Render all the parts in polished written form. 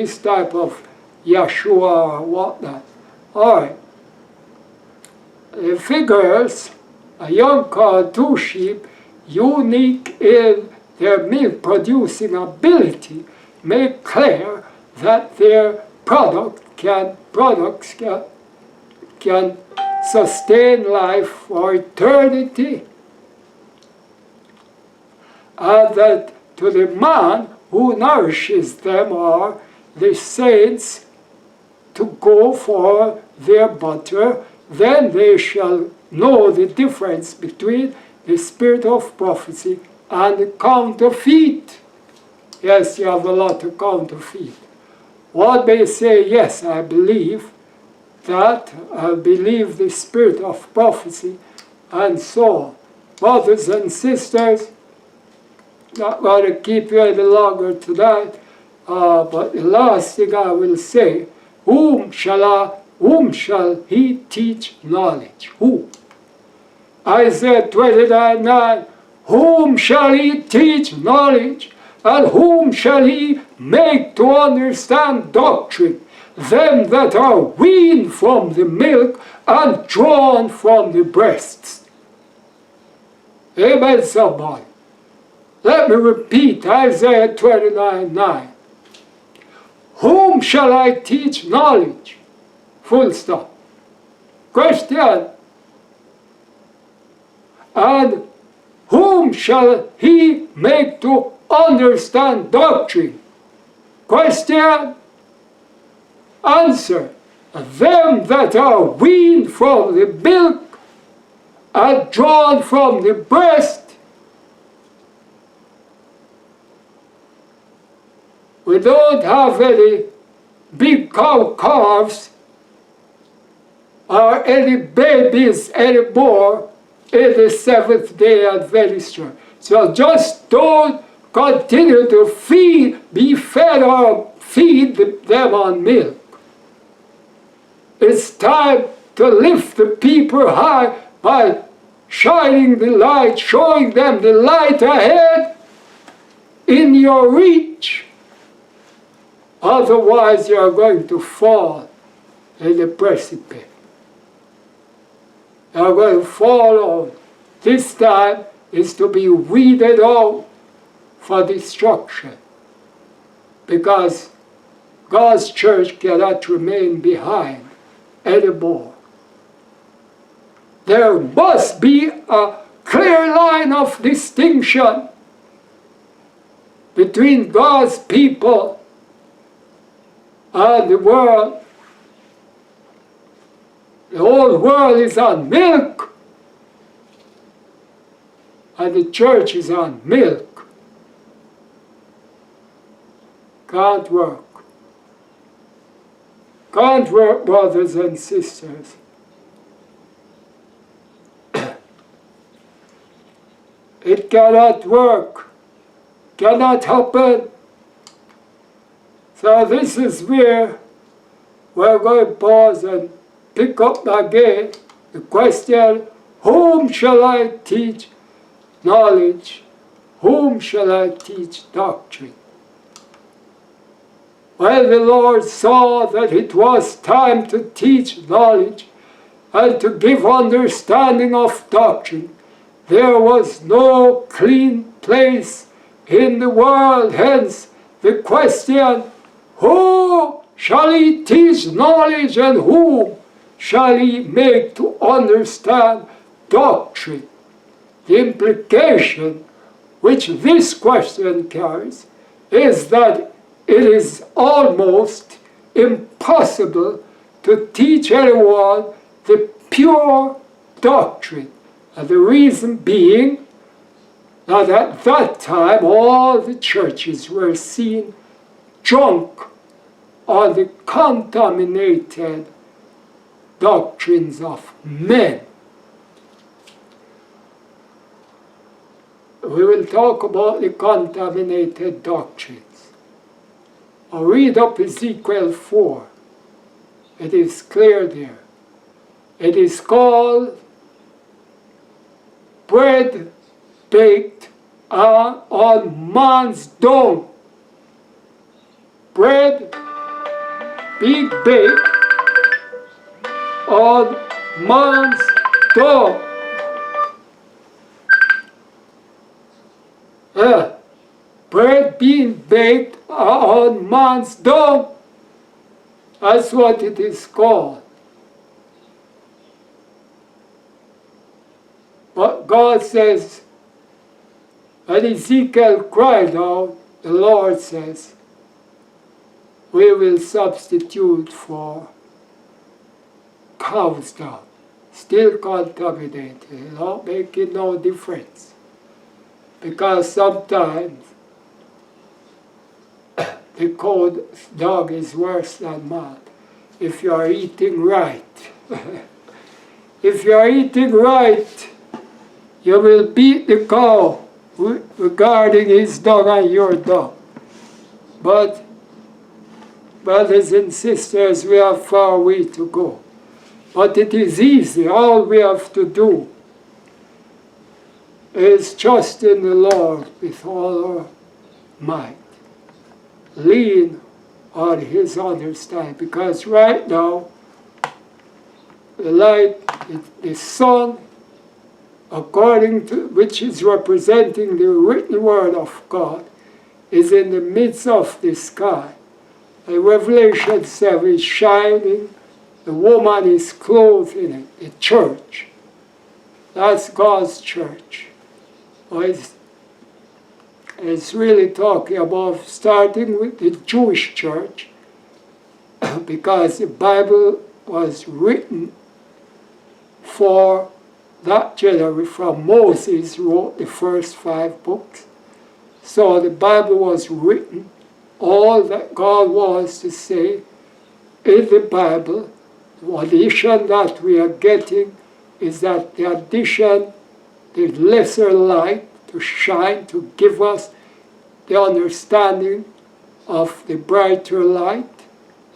this type of Yeshua or whatnot. Alright. It figures a young cow, 2 sheep, unique in their milk producing ability, make clear that their products can sustain life for eternity, and that to the man who nourishes them are the saints to go for their butter, then they shall know the difference between the spirit of prophecy and the counterfeit. Yes, you have a lot of counterfeit. One may say, yes, I believe that, I believe the spirit of prophecy, and so on. Brothers and sisters, not going to keep you any longer tonight, but the last thing I will say, whom shall he teach knowledge? Who? Isaiah 29:9, whom shall he teach knowledge? And whom shall he make to understand doctrine? Them that are weaned from the milk and drawn from the breasts. Amen, somebody. Let me repeat Isaiah 29:9. Whom shall I teach knowledge? Full stop. Question. And whom shall he make to understand doctrine? Question. Answer. Them that are weaned from the milk and drawn from the breast. We don't have any big cow calves or any babies anymore in the Seventh-day Adventist Church. So just don't continue to be fed or feed them on milk. It's time to lift the people high by shining the light, showing them the light ahead in your reach. Otherwise, you are going to fall in the precipice. You are going to fall out. This time is to be weeded out for destruction, because God's church cannot remain behind anymore. There must be a clear line of distinction between God's people and the world. The whole world is on milk, and the church is on milk. Can't work. Can't work, brothers and sisters. It cannot work. Cannot happen. So this is where we're going to pause and pick up again the question, whom shall I teach knowledge? Whom shall I teach doctrine? When the Lord saw that it was time to teach knowledge and to give understanding of doctrine, there was no clean place in the world. Hence the question, who shall he teach knowledge, and whom shall he make to understand doctrine? The implication which this question carries is that it is almost impossible to teach anyone the pure doctrine. And the reason being that at that time all the churches were seen drunk on the contaminated doctrines of men. We will talk about the contaminated doctrines. I'll read up Ezekiel 4. It is clear there. It is called bread baked on man's dung. Bread being baked on man's door. Bread being baked on man's door. That's what it is called. But God says, and Ezekiel cried out, the Lord says, we will substitute for cow's dung, still contaminated, making no difference. Because sometimes the cold dog is worse than man if you are eating right. If you are eating right, you will beat the cow regarding his dog and your dog. But, brothers and sisters, we have far way to go. But it is easy. All we have to do is trust in the Lord with all our might. Lean on His understanding. Because right now, the light, the sun, according to which is representing the written word of God, is in the midst of the sky. And Revelation 7 is shining. The woman is clothed in it, the church. That's God's church. It's really talking about starting with the Jewish church, because the Bible was written for that generation. From Moses wrote the first 5 books. So the Bible was written, all that God wants to say in the Bible. The addition that we are getting is that the addition, the lesser light to shine, to give us the understanding of the brighter light,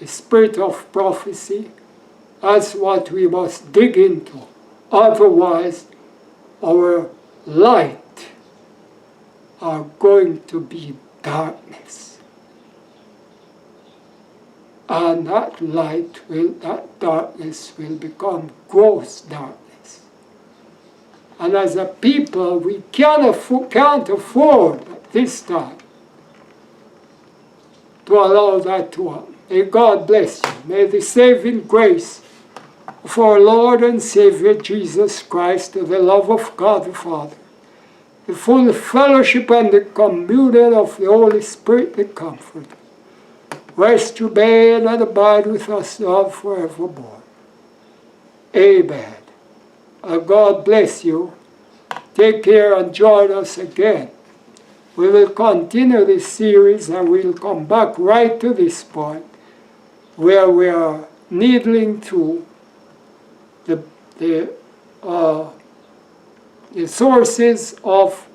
the spirit of prophecy. That's what we must dig into. Otherwise, our light are going to be darkness. And that darkness will become gross darkness. And as a people, we can't afford at this time to allow that to happen. May God bless you. May the saving grace of our Lord and Savior Jesus Christ, the love of God the Father, the full fellowship and the communion of the Holy Spirit, the Comforter, rest, remain, and abide with us now forevermore. Amen. God bless you. Take care and join us again. We will continue this series and we'll come back right to this point where we are needling through the sources of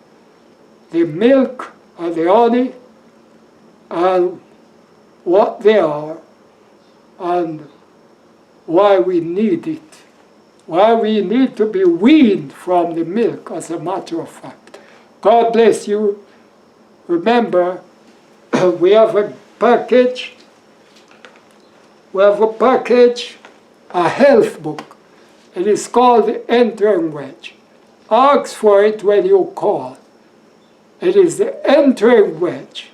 the milk and the honey and what they are and why we need it. Why we need to be weaned from the milk, as a matter of fact. God bless you. Remember, we have a package. We have a package, a health book. It is called the Entering Wedge. Ask for it when you call. It is the Entering Wedge.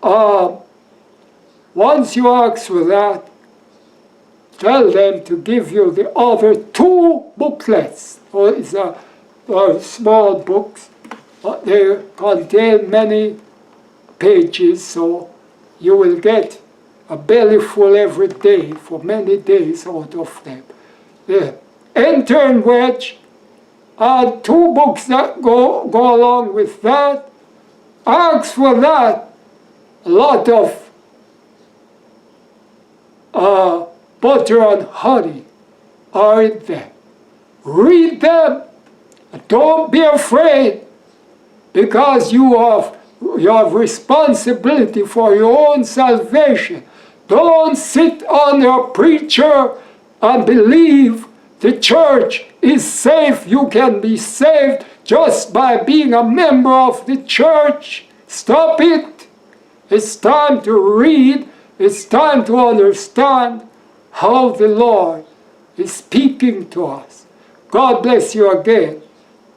Once you ask for that, tell them to give you the other 2 booklets. It's small books, but they contain many pages, so you will get a belly full every day for many days out of them. The Entering Wedge, and 2 books that go along with that. Ask for that. A lot of butter and honey are in them. Read them. Don't be afraid, because you have responsibility for your own salvation. Don't sit under a preacher and believe the church is safe. You can be saved just by being a member of the church. Stop it. It's time to read It's time to understand how the Lord is speaking to us. God bless you again.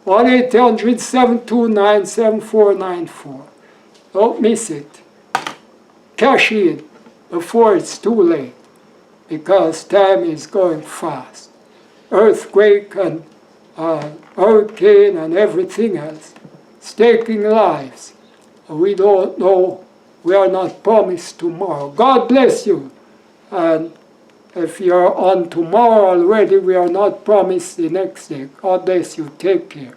1-800-729-7494. Don't miss it. Cash in before it's too late, because time is going fast. Earthquake and hurricane and everything else. It's taking lives. We don't know. We are not promised tomorrow. God bless you. And if you're on tomorrow already, we are not promised the next day. God bless you. Take care.